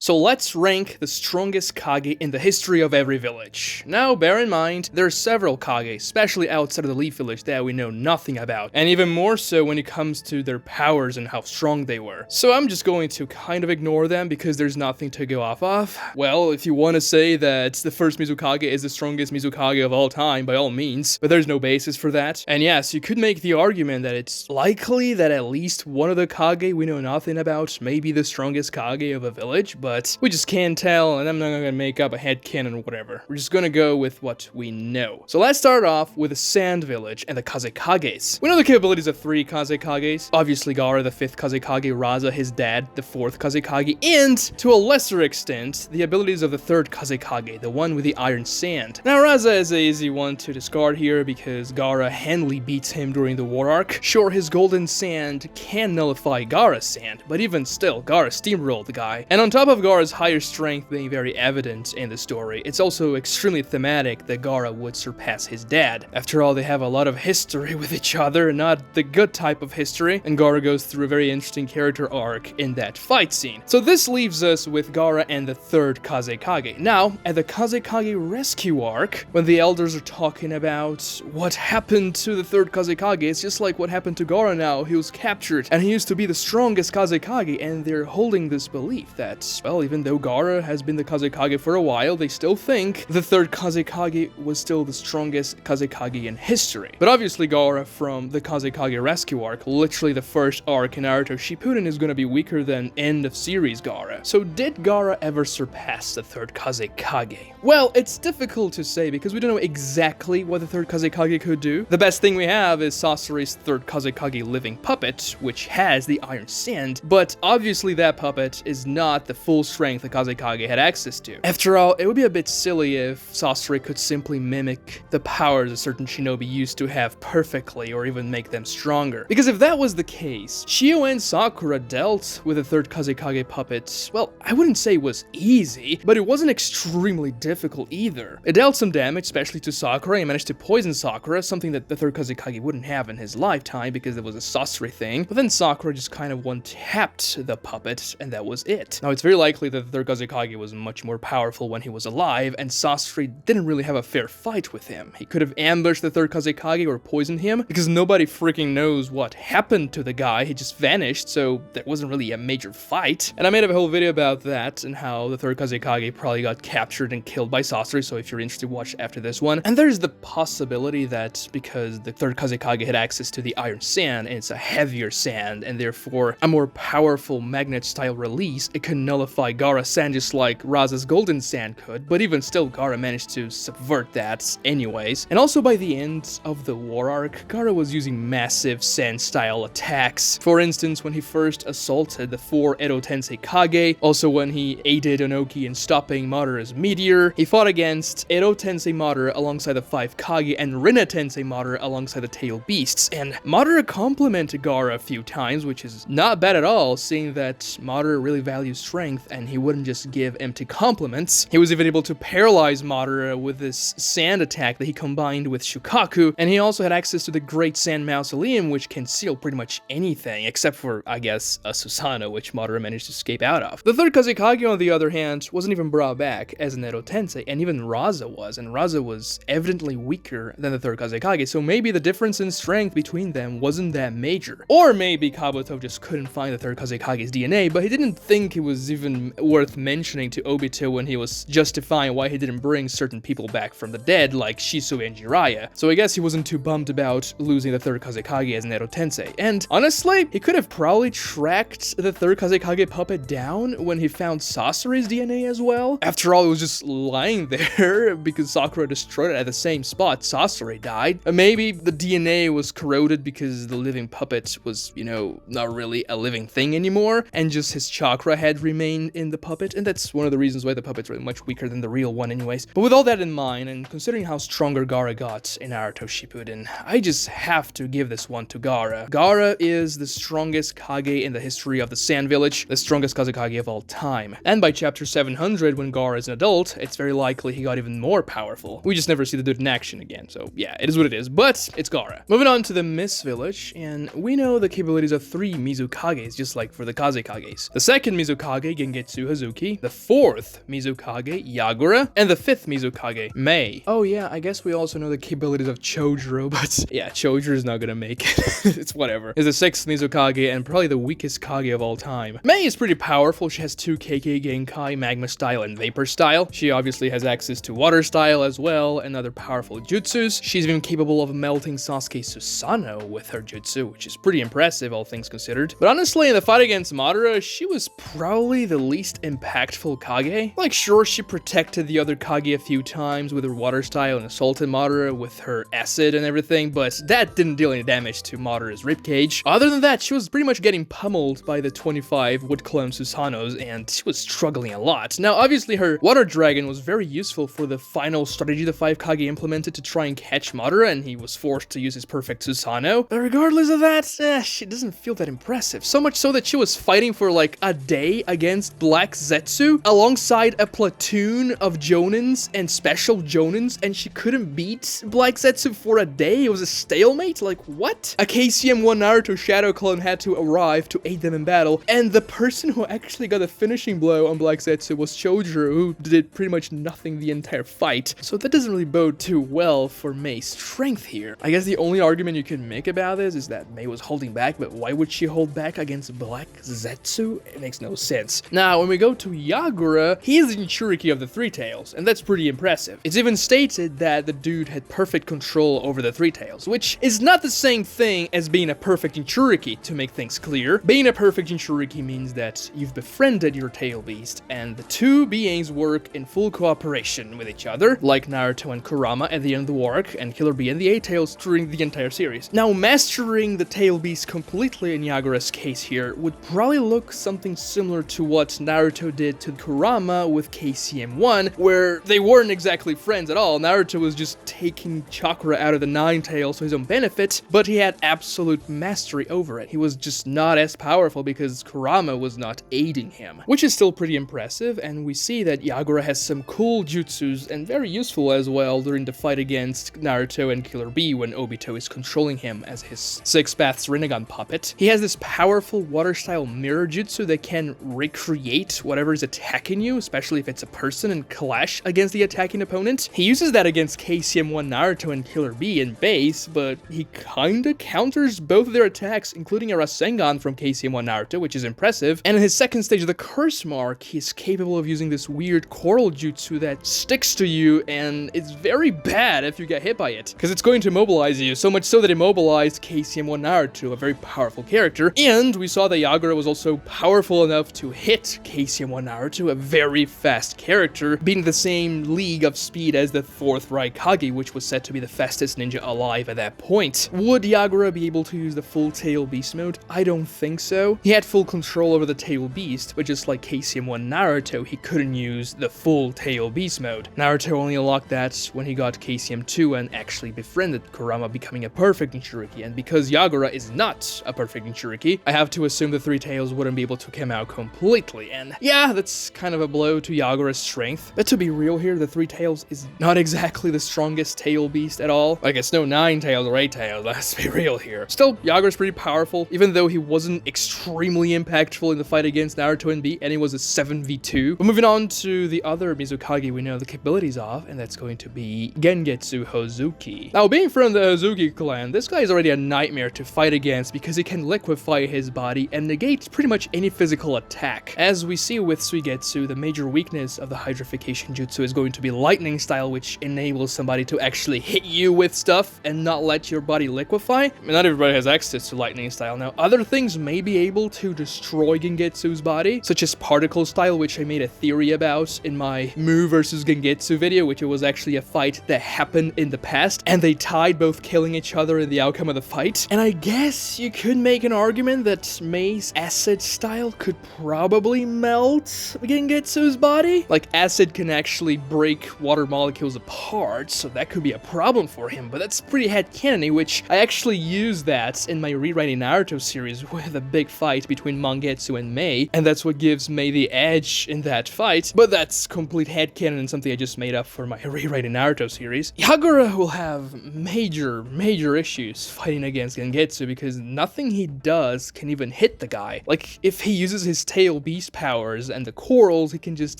So let's rank the strongest Kage in the history of every village. Now, bear in mind, there are several Kage, especially outside of the Leaf Village, that we know nothing about, and even more so when it comes to their powers and how strong they were. So I'm just going to kind of ignore them because there's nothing to go off of. Well, if you want to say that the first Mizukage is the strongest Mizukage of all time, by all means, but there's no basis for that. And yes, you could make the argument that it's likely that at least one of the Kage we know nothing about may be the strongest Kage of a village, but we just can't tell, and I'm not gonna make up a headcanon or whatever. We're just gonna go with what we know. So let's start off with the Sand Village and the Kazekages. We know the capabilities of 3 Kazekages. Obviously Gaara, the 5th Kazekage, Raza, his dad, the 4th Kazekage, and, to a lesser extent, the abilities of the 3rd Kazekage, the one with the iron sand. Now Raza is an easy one to discard here because Gaara handily beats him during the war arc. Sure, his golden sand can nullify Gaara's sand, but even still, Gaara steamrolled the guy. And on top of Gaara's higher strength being very evident in the story, it's also extremely thematic that Gaara would surpass his dad. After all, they have a lot of history with each other, not the good type of history, and Gaara goes through a very interesting character arc in that fight scene. So this leaves us with Gaara and the 3rd Kazekage. Now, at the Kazekage rescue arc, when the elders are talking about what happened to the 3rd Kazekage, it's just like what happened to Gaara now. He was captured, and he used to be the strongest Kazekage, and they're holding this belief that, well, even though Gaara has been the Kazekage for a while, they still think the 3rd Kazekage was still the strongest Kazekage in history. But obviously Gaara from the Kazekage rescue arc, literally the first arc in Naruto Shippuden, is gonna be weaker than end of series Gaara. So did Gaara ever surpass the 3rd Kazekage? Well, it's difficult to say because we don't know exactly what the 3rd Kazekage could do. The best thing we have is Sasori's 3rd Kazekage living puppet, which has the iron sand, but obviously that puppet is not the full strength the Kazekage had access to. After all, it would be a bit silly if Sasori could simply mimic the powers a certain shinobi used to have perfectly or even make them stronger. Because if that was the case, Shio and Sakura dealt with the 3rd Kazekage puppet, well, I wouldn't say it was easy, but it wasn't extremely difficult either. It dealt some damage, especially to Sakura, and managed to poison Sakura, something that the 3rd Kazekage wouldn't have in his lifetime because it was a Sasori thing. But then Sakura just kind of one-tapped the puppet, and that was it. Now, it's very likely that the 3rd Kazekage was much more powerful when he was alive, and Sasori didn't really have a fair fight with him. He could have ambushed the 3rd Kazekage or poisoned him, because nobody freaking knows what happened to the guy. He just vanished, so there wasn't really a major fight. And I made a whole video about that and how the 3rd Kazekage probably got captured and killed by Sasori, so if you're interested, watch after this one. And there's the possibility that because the 3rd Kazekage had access to the iron sand, and it's a heavier sand, and therefore a more powerful magnet-style release, it can nullify Gaara's sand just like Raza's golden sand could, but even still, Gaara managed to subvert that anyways. And also by the end of the war arc, Gaara was using massive sand-style attacks. For instance, when he first assaulted the 4 Edo Tensei Kage, also when he aided Onoki in stopping Madara's meteor, he fought against Edo Tensei Madara alongside the 5 Kage and Rinna Tensei Madara alongside the Tail Beasts, and Madara complimented Gaara a few times, which is not bad at all, seeing that Madara really values strength and he wouldn't just give empty compliments. He was even able to paralyze Madara with this sand attack that he combined with Shukaku, and he also had access to the Great Sand Mausoleum, which can seal pretty much anything, except for, I guess, a Susanoo, which Madara managed to escape out of. The 3rd Kazekage, on the other hand, wasn't even brought back as an Edo Tensei, and even Raza was, and Raza was evidently weaker than the 3rd Kazekage, so maybe the difference in strength between them wasn't that major. Or maybe Kabuto just couldn't find the 3rd Kazekage's DNA, but he didn't think it was even worth mentioning to Obito when he was justifying why he didn't bring certain people back from the dead, like Shisui and Jiraiya. So I guess he wasn't too bummed about losing the 3rd Kazekage as an Edo Tensei. And honestly, he could have probably tracked the 3rd Kazekage puppet down when he found Sasori's DNA as well. After all, it was just lying there because Sakura destroyed it at the same spot Sasori died. Maybe the DNA was corroded because the living puppet was, you know, not really a living thing anymore, and just his chakra had remained in the puppet, and that's one of the reasons why the puppet's really much weaker than the real one anyways. But with all that in mind, and considering how stronger Gaara got in Naruto Shippuden, I just have to give this one to Gaara. Gaara is the strongest Kage in the history of the Sand Village, the strongest Kazekage of all time. And by chapter 700, when Gaara is an adult, it's very likely he got even more powerful. We just never see the dude in action again, so yeah, it is what it is, but it's Gaara. Moving on to the Mist Village, and we know the capabilities of 3 Mizukages, just like for the Kazekages. The second Mizukage, Gengetsu Hazuki, the 4th Mizukage, Yagura, and the 5th Mizukage, Mei. Oh yeah, I guess we also know the capabilities of Chojuro, but yeah, Chojuro is not gonna make it. It's whatever. Is the 6th Mizukage and probably the weakest Kage of all time. Mei is pretty powerful. She has 2 Kekkei Genkai, Magma style and Vapor style. She obviously has access to Water style as well and other powerful jutsus. She's even capable of melting Sasuke Susanoo with her jutsu, which is pretty impressive all things considered. But honestly, in the fight against Madara, she was probably the least impactful Kage. Like, sure, she protected the other Kage a few times with her Water style and assaulted Madara with her acid and everything, but that didn't deal any damage to Madara's ribcage. Other than that, she was pretty much getting pummeled by the 25 Wood Clone Susanoos, and she was struggling a lot. Now, obviously, her Water Dragon was very useful for the final strategy the 5 Kage implemented to try and catch Madara, and he was forced to use his perfect Susanoo. But regardless of that, she doesn't feel that impressive. So much so that she was fighting for like a day against Black Zetsu alongside a platoon of Jonins and special Jonins, and she couldn't beat Black Zetsu for a day. It was a stalemate? Like, what? A KCM1 Naruto Shadow Clone had to arrive to aid them in battle, and the person who actually got the finishing blow on Black Zetsu was Chojuro, who did pretty much nothing the entire fight. So that doesn't really bode too well for Mei's strength here. I guess the only argument you can make about this is that Mei was holding back, but why would she hold back against Black Zetsu? It makes no sense. Now, when we go to Yagura, he is the Jinchuriki of the Three Tails, and that's pretty impressive. It's even stated that the dude had perfect control over the Three Tails, which is not the same thing as being a perfect Jinchuriki, to make things clear. Being a perfect Jinchuriki means that you've befriended your tail beast, and the two beings work in full cooperation with each other, like Naruto and Kurama at the end of the arc, and Killer Bee and the Eight-Tails during the entire series. Now, mastering the tail beast completely in Yagura's case here would probably look something similar to what Naruto did to Kurama with KCM1, where they weren't exactly friends at all. Naruto was just taking chakra out of the Nine Tails for his own benefit, but he had absolute mastery over it. He was just not as powerful because Kurama was not aiding him, which is still pretty impressive, and we see that Yagura has some cool jutsus and very useful as well during the fight against Naruto and Killer Bee when Obito is controlling him as his Six Paths Rinnegan puppet. He has this powerful water-style mirror jutsu that can recreate whatever is attacking you, especially if it's a person, and clash against the attacking opponent. He uses that against KCM1 Naruto and Killer Bee in base, but he kinda counters both of their attacks, including a Rasengan from KCM1 Naruto, which is impressive. And in his second stage of the Curse Mark, he's capable of using this weird coral jutsu that sticks to you, and it's very bad if you get hit by it, because it's going to immobilize you, so much so that it immobilized KCM1 Naruto, a very powerful character. And we saw that Yagura was also powerful enough to hit KCM1 Naruto, a very fast character, being the same league of speed as the 4th Raikage, which was said to be the fastest ninja alive at that point. Would Yagura be able to use the full Tail Beast mode? I don't think so. He had full control over the Tail Beast, but just like KCM1 Naruto, he couldn't use the full Tail Beast mode. Naruto only unlocked that when he got KCM2 and actually befriended Kurama, becoming a perfect Jinchuriki, and because Yagura is not a perfect Jinchuriki, I have to assume the Three Tails wouldn't be able to come out completely, and yeah, that's kind of a blow to Yagura's strength. But to be real here, the Three Tails is not exactly the strongest tail beast at all. Like, it's no Nine Tails or Eight Tails, let's be real here. Still, Yagura's pretty powerful, even though he wasn't extremely impactful in the fight against Naruto and Bee, and he was a 7v2. But moving on to the other Mizukage we know the capabilities of, and that's going to be Gengetsu Hozuki. Now, being from the Hozuki clan, this guy is already a nightmare to fight against because he can liquefy his body and negate pretty much any physical attack. As we see with Suigetsu, the major weakness of the hydrification jutsu is going to be lightning style, which enables somebody to actually hit you with stuff and not let your body liquefy. I mean, not everybody has access to lightning style. Now, other things may be able to destroy Gengetsu's body, such as particle style, which I made a theory about in my Mu versus Gengetsu video, which was actually a fight that happened in the past, and they tied both killing each other in the outcome of the fight. And I guess you could make an argument that Mei's acid style could probably melt Gengetsu's body. Like, acid can actually break water molecules apart, so that could be a problem for him, but that's pretty headcanon-y, which I actually used that in my Rewriting Naruto series with a big fight between Mangetsu and Mei, and that's what gives Mei the edge in that fight, but that's complete headcanon and something I just made up for my Rewriting Naruto series. Yagura will have major issues fighting against Gengetsu because nothing he does can even hit the guy. Like, if he uses his Tail Beast ice powers, and the corals, he can just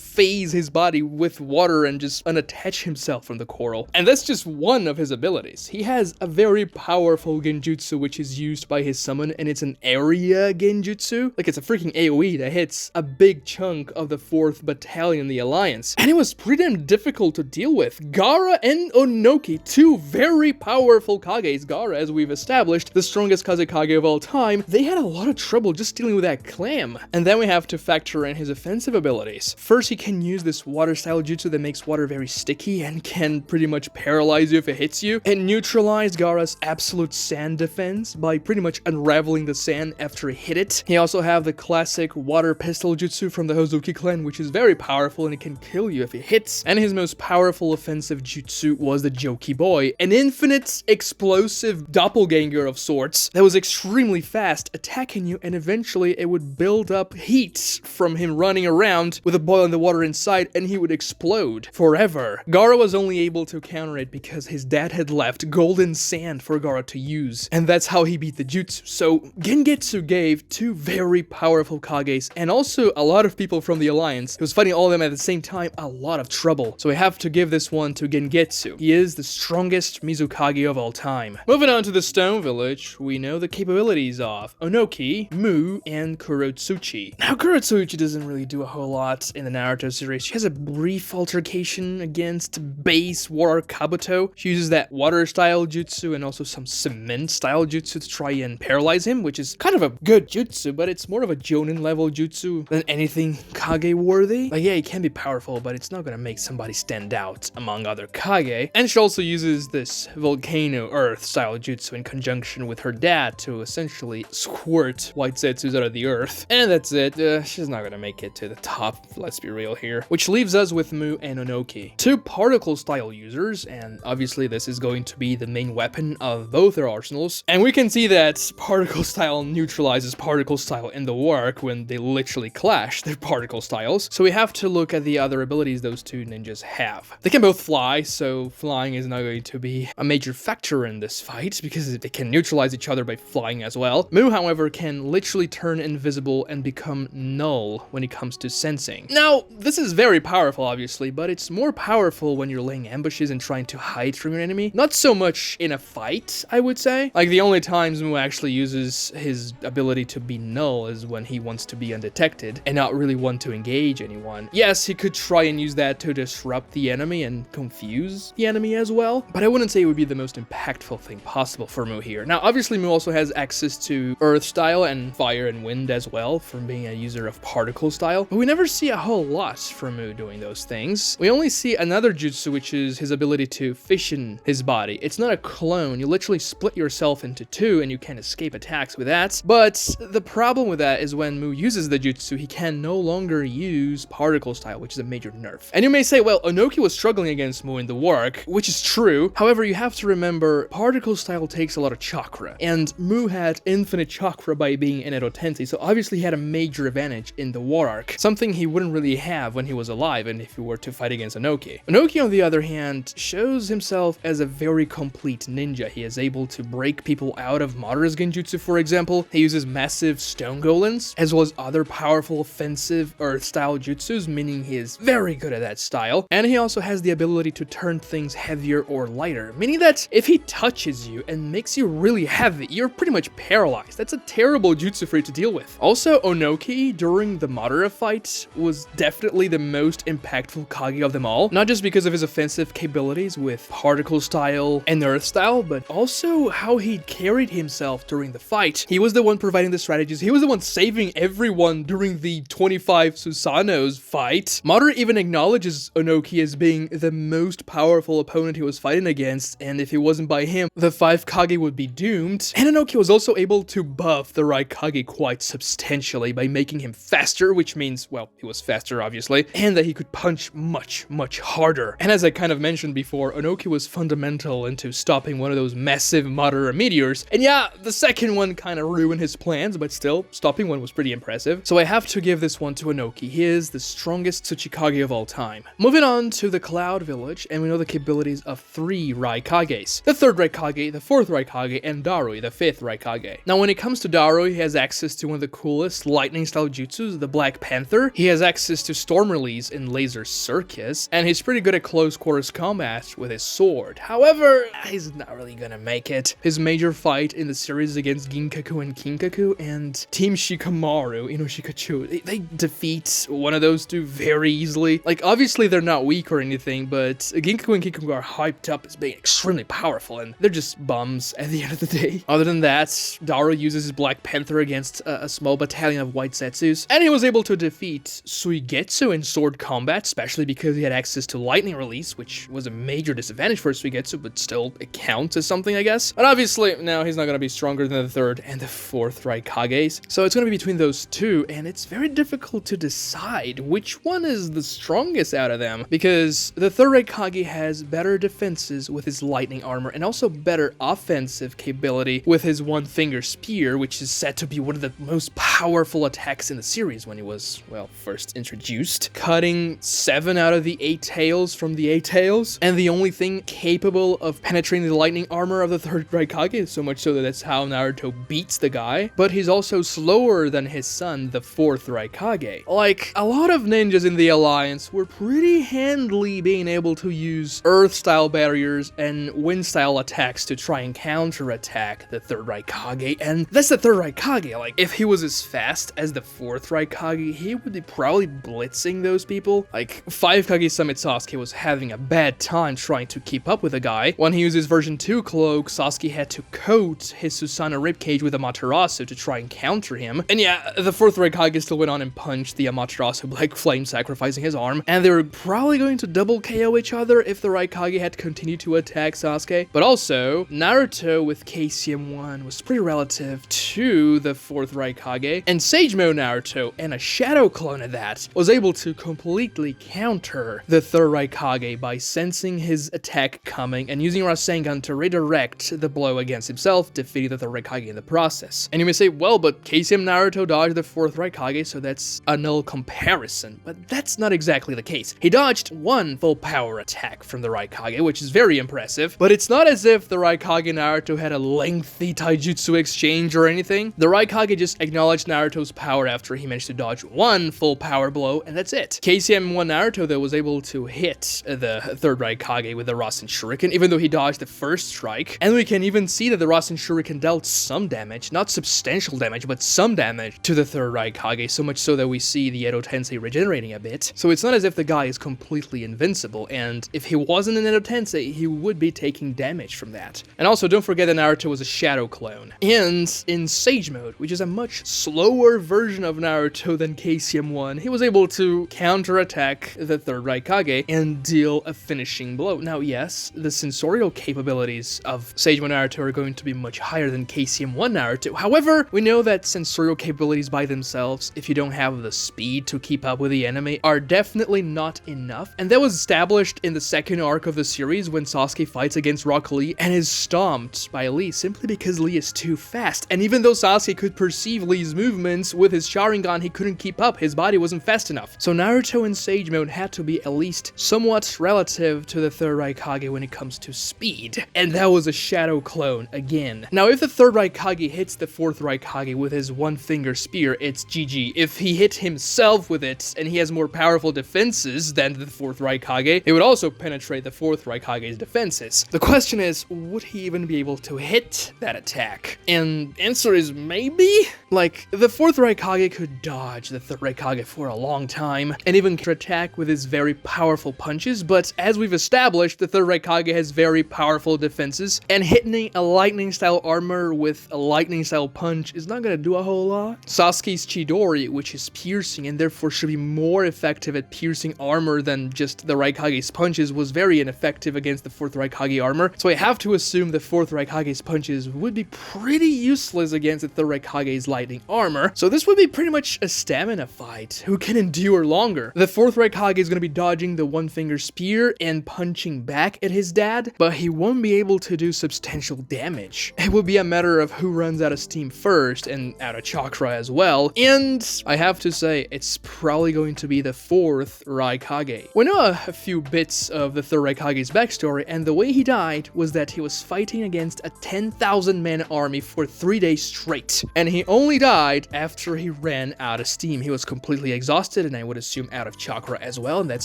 phase his body with water and just unattach himself from the coral. And that's just one of his abilities. He has a very powerful genjutsu which is used by his summon, and it's an area genjutsu. Like, it's a freaking AoE that hits a big chunk of the 4th Battalion, the Alliance. And it was pretty damn difficult to deal with. Gaara and Onoki, two very powerful Kages. Gaara, as we've established, the strongest Kazekage of all time, they had a lot of trouble just dealing with that clam. And then we have to factor in his offensive abilities. First, he can use this water style jutsu that makes water very sticky and can pretty much paralyze you if it hits you. It neutralized Gaara's absolute sand defense by pretty much unraveling the sand after he hit it. He also have the classic water pistol jutsu from the Hozuki clan, which is very powerful and it can kill you if it hits. And his most powerful offensive jutsu was the Joki Boy, an infinite explosive doppelganger of sorts that was extremely fast, attacking you, and eventually it would build up heat from him running around with a boil in the water inside, and he would explode forever. Gaara was only able to counter it because his dad had left golden sand for Gaara to use, and that's how he beat the jutsu. So Gengetsu gave two very powerful Kages, and also a lot of people from the Alliance, he was fighting all of them at the same time, a lot of trouble. So we have to give this one to Gengetsu. He is the strongest Mizukage of all time. Moving on to the Stone Village, we know the capabilities of Onoki, Mu, and Kurotsuchi. Now, Kurotsuchi doesn't really do a whole lot in the Naruto series. She has a brief altercation against base War Kabuto. She uses that water style jutsu and also some cement style jutsu to try and paralyze him, which is kind of a good jutsu, but it's more of a Jonin level jutsu than anything Kage worthy. Like, yeah, it can be powerful, but it's not gonna make somebody stand out among other Kage. And she also uses this volcano earth style jutsu in conjunction with her dad to essentially squirt white zetsus out of the earth. And that's it. She's not gonna make it to the top, let's be real here. Which leaves us with Mu and Onoki, two particle style users, and obviously this is going to be the main weapon of both their arsenals. And we can see that particle style neutralizes particle style in the war arc when they literally clash their particle styles. So we have to look at the other abilities those two ninjas have. They can both fly, so flying is not going to be a major factor in this fight because they can neutralize each other by flying as well. Mu, however, can literally turn invisible and become null when it comes to sensing. Now, this is very powerful, obviously, but it's more powerful when you're laying ambushes and trying to hide from your enemy. Not so much in a fight, I would say. Like, the only times Mu actually uses his ability to be null is when he wants to be undetected and not really want to engage anyone. Yes, he could try and use that to disrupt the enemy and confuse the enemy as well, but I wouldn't say it would be the most impactful thing possible for Mu here. Now, obviously, Mu also has access to earth style and fire and wind as well from being a user of particle style, but we never see a whole lot from Mu doing those things. We only see another jutsu, which is his ability to fission his body. It's not a clone. You literally split yourself into two and you can escape attacks with that, but the problem with that is when Mu uses the jutsu, he can no longer use particle style, which is a major nerf. And you may say, well, Onoki was struggling against Mu in the war arc, which is true. However, you have to remember, particle style takes a lot of chakra, and Mu had infinite chakra by being in Edo Tensei, so obviously he had a major advantage in the war arc, something he wouldn't really have when he was alive and if he were to fight against Onoki. Onoki, on the other hand, shows himself as a very complete ninja. He is able to break people out of Madara's genjutsu, for example. He uses massive stone golems, as well as other powerful offensive earth-style jutsus, meaning he is very good at that style. And he also has the ability to turn things heavier or lighter, meaning that if he touches you and makes you really heavy, you're pretty much paralyzed. That's a terrible jutsu for you to deal with. Also, Onoki, during the Madara fight, was definitely the most impactful Kage of them all, not just because of his offensive capabilities with particle style and earth style, but also how he carried himself during the fight. He was the one providing the strategies. He was the one saving everyone during the 25 Susanos fight. Madara even acknowledges Onoki as being the most powerful opponent he was fighting against, and if it wasn't by him, the 5 Kage would be doomed. And Onoki was also able to buff the Raikage quite substantially by making him faster, which means, well, he was faster, obviously, and that he could punch much, much harder. And as I kind of mentioned before, Onoki was fundamental into stopping one of those massive Madara meteors. And yeah, the second one kind of ruined his plans, but still, stopping one was pretty impressive. So I have to give this one to Onoki. He is the strongest Tsuchikage of all time. Moving on to the Cloud Village, and we know the capabilities of 3 Raikages. The 3rd Raikage, the 4th Raikage, and Darui, the 5th Raikage. Now, when it comes to Darui, he has access to one of the coolest lightning style jutsu taijutsus, the Black Panther. He has access to Storm Release in Laser Circus, and he's pretty good at close quarters combat with his sword. However, he's not really gonna make it. His major fight in the series is against Ginkaku and Kinkaku, and Team Shikamaru, Inoshikachu, they defeat one of those two very easily. Like, obviously they're not weak or anything, but Ginkaku and Kinkaku are hyped up as being extremely powerful, and they're just bums at the end of the day. Other than that, Daru uses his Black Panther against a small battalion of white Zetsus, and he was able to defeat Suigetsu in sword combat, especially because he had access to lightning release, which was a major disadvantage for Suigetsu, but still it counts as something, I guess. But obviously, now he's not going to be stronger than the third and the fourth Raikages, so it's going to be between those two, and it's very difficult to decide which one is the strongest out of them, because the third Raikage has better defenses with his lightning armor, and also better offensive capability with his one-finger spear, which is said to be one of the most powerful attacks in the series when it was, well, first introduced, cutting 7 out of the 8 tails from the 8 tails, and the only thing capable of penetrating the lightning armor of the third Raikage, so much so that that's how Naruto beats the guy. But he's also slower than his son, the fourth Raikage. Like, a lot of ninjas in the Alliance were pretty handily being able to use Earth-style barriers and Wind-style attacks to try and counterattack the third Raikage, and that's the third Raikage. Like, if he was as fast as the fourth Raikage, he would be probably blitzing those people. Like, 5 Kage Summit Sasuke was having a bad time trying to keep up with the guy. When he used his version 2 cloak, Sasuke had to coat his Susanoo ribcage with Amaterasu to try and counter him. And yeah, the fourth Raikage still went on and punched the Amaterasu Black Flame, sacrificing his arm, and they were probably going to double KO each other if the Raikage had continued to attack Sasuke. But also, Naruto with KCM1 was pretty relative to the fourth Raikage, and Sage Mode Naruto, and a shadow clone of that, was able to completely counter the third Raikage by sensing his attack coming and using Rasengan to redirect the blow against himself, defeating the third Raikage in the process. And you may say, well, but KCM Naruto dodged the fourth Raikage, so that's a null comparison. But that's not exactly the case. He dodged one full power attack from the Raikage, which is very impressive, but it's not as if the Raikage and Naruto had a lengthy taijutsu exchange or anything. The Raikage just acknowledged Naruto's power after he managed to dodge one full power blow, and that's it. KCM1 Naruto, though, was able to hit the third Raikage with the Rasen Shuriken, even though he dodged the first strike, and we can even see that the Rasen Shuriken dealt some damage, not substantial damage, but some damage to the third Raikage, so much so that we see the Edo Tensei regenerating a bit. So it's not as if the guy is completely invincible, and if he wasn't an Edo Tensei, he would be taking damage from that. And also, don't forget that Naruto was a shadow clone. And in Sage Mode, which is a much slower version of Naruto than KCM1, he was able to counterattack the third Raikage and deal a finishing blow. Now, yes, the sensorial capabilities of Sage Mode Naruto are going to be much higher than KCM1 Naruto. However, we know that sensorial capabilities by themselves, if you don't have the speed to keep up with the enemy, are definitely not enough. And that was established in the second arc of the series when Sasuke fights against Rock Lee and is stomped by Lee simply because Lee is too fast. And even though Sasuke could perceive Lee's movements with his Sharingan, he couldn't keep up. His body wasn't fast enough. So Naruto in Sage Mode had to be at least somewhat relative to the third Raikage when it comes to speed. And that was a shadow clone again. Now, if the third Raikage hits the fourth Raikage with his one-finger spear, it's GG. If he hit himself with it and he has more powerful defenses than the fourth Raikage, it would also penetrate the fourth Raikage's defenses. The question is, would he even be able to hit that attack? And answer is maybe? Like, the fourth Raikage could dodge the third Raikage for a long time, and even attack with his very powerful punches, but as we've established, the third Raikage has very powerful defenses, and hitting a lightning-style armor with a lightning-style punch is not gonna do a whole lot. Sasuke's Chidori, which is piercing and therefore should be more effective at piercing armor than just the Raikage's punches, was very ineffective against the fourth Raikage armor, so I have to assume the fourth Raikage's punches would be pretty useless against the third Raikage's lightning armor, so this would be pretty much a stamina fight. Who can endure longer? The fourth Raikage is going to be dodging the one-finger spear and punching back at his dad, but he won't be able to do substantial damage. It will be a matter of who runs out of steam first and out of chakra as well, and I have to say, it's probably going to be the fourth Raikage. We know a few bits of the third Raikage's backstory, and the way he died was that he was fighting against a 10,000 man army for 3 days straight, and he only died after he ran ran out of steam. He was completely exhausted, and I would assume out of chakra as well, and that's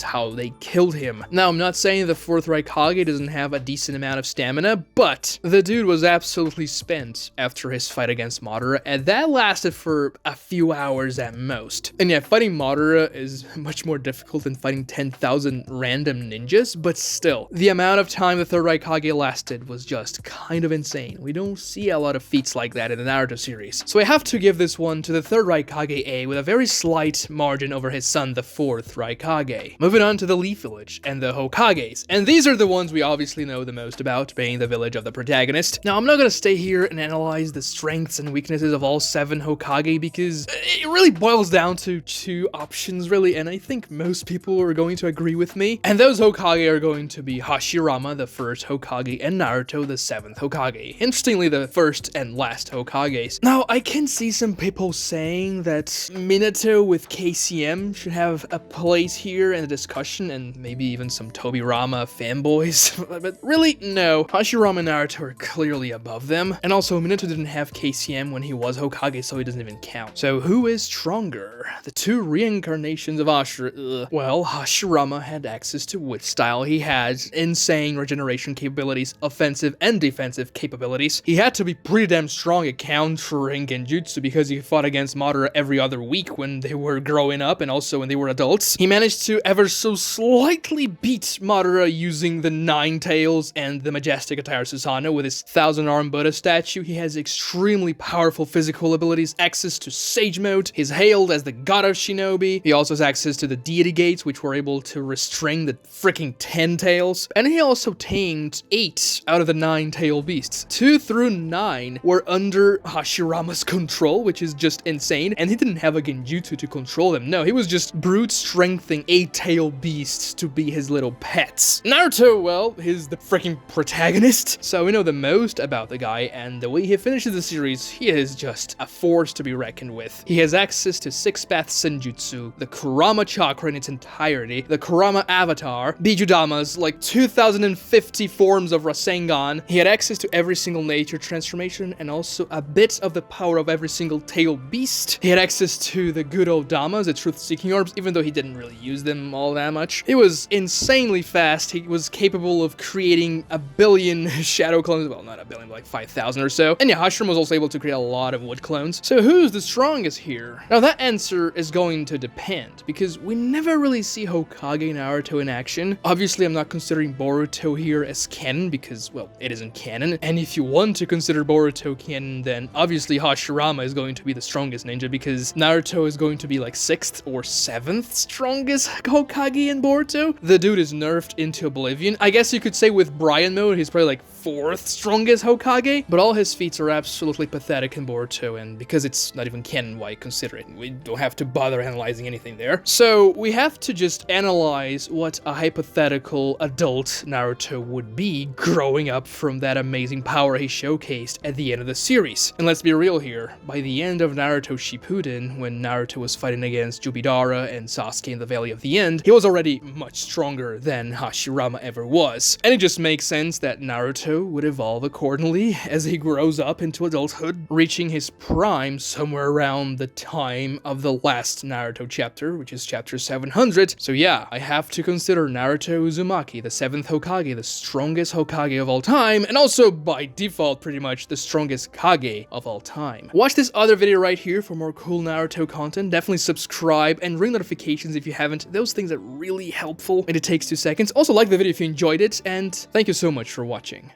how they killed him. Now, I'm not saying the 4th Raikage doesn't have a decent amount of stamina, but the dude was absolutely spent after his fight against Madara, and that lasted for a few hours at most. And yeah, fighting Madara is much more difficult than fighting 10,000 random ninjas, but still, the amount of time the 3rd Raikage lasted was just kind of insane. We don't see a lot of feats like that in the Naruto series. So I have to give this one to the 3rd Raikage A with a very slight margin over his son, the 4th Raikage. Moving on to the Leaf Village and the Hokages. And these are the ones we obviously know the most about, being the village of the protagonist. Now, I'm not gonna stay here and analyze the strengths and weaknesses of all 7 Hokage because it really boils down to 2 options, really, and I think most people are going to agree with me. And those Hokage are going to be Hashirama, the 1st Hokage, and Naruto, the 7th Hokage. Interestingly, the 1st and last Hokages. Now, I can see some people saying that Minato with KCM should have a place here in the discussion, and maybe even some Tobirama fanboys, but really, no. Hashirama and Naruto are clearly above them, and also Minato didn't have KCM when he was Hokage, so he doesn't even count. So who is stronger? The 2 reincarnations of Ashura? Well, Hashirama had access to Wit Style. He had insane regeneration capabilities, offensive and defensive capabilities. He had to be pretty damn strong at countering genjutsu because he fought against Madara every other week when they were growing up and also when they were adults. He managed to ever so slightly beat Madara using the 9 tails and the majestic attire Susanoo with his 1,000-arm Buddha statue. He has extremely powerful physical abilities, access to Sage Mode. He's hailed as the god of Shinobi. He also has access to the Deity Gates, which were able to restrain the freaking 10 tails. And he also tamed 8 out of the 9 tail beasts. 2 through 9 were under Hashirama's control, which is just insane. And he didn't have a genjutsu to control them. No, he was just brute strengthening 8 tail beasts to be his little pets. Naruto, well, he's the freaking protagonist, so we know the most about the guy, and the way he finishes the series, he is just a force to be reckoned with. He has access to 6-path Senjutsu, the Kurama Chakra in its entirety, the Kurama Avatar, Bijudamas, like 2,050 forms of Rasengan. He had access to every single nature transformation, and also a bit of the power of every single tail beast. He had access to the good old Damas, the truth-seeking orbs, even though he didn't really use them all that much. He was insanely fast. He was capable of creating a billion shadow clones, well, not a billion, but like 5,000 or so. And yeah, Hashirama was also able to create a lot of wood clones. So who's the strongest here? Now that answer is going to depend, because we never really see Hokage Naruto in action. Obviously, I'm not considering Boruto here as canon, because, well, it isn't canon. And if you want to consider Boruto canon, then obviously Hashirama is going to be the strongest ninja, because Naruto is going to be like 6th or 7th strongest Hokage in Boruto. The dude is nerfed into oblivion. I guess you could say with Brian mode, he's probably like 4th strongest Hokage, but all his feats are absolutely pathetic in Boruto, and because it's not even canon, why consider it? We don't have to bother analyzing anything there. So we have to just analyze what a hypothetical adult Naruto would be growing up from that amazing power he showcased at the end of the series. And let's be real here, by the end of Naruto Shippuden, when Naruto was fighting against Jubidara and Sasuke in the Valley of the End, he was already much stronger than Hashirama ever was. And it just makes sense that Naruto would evolve accordingly as he grows up into adulthood, reaching his prime somewhere around the time of the last Naruto chapter, which is chapter 700. So yeah, I have to consider Naruto Uzumaki, the 7th Hokage, the strongest Hokage of all time, and also by default pretty much the strongest Kage of all time. Watch this other video right here for more cool Naruto content. Definitely subscribe and ring notifications if you haven't. Those things are really helpful and it takes 2 seconds. Also like the video if you enjoyed it, and thank you so much for watching.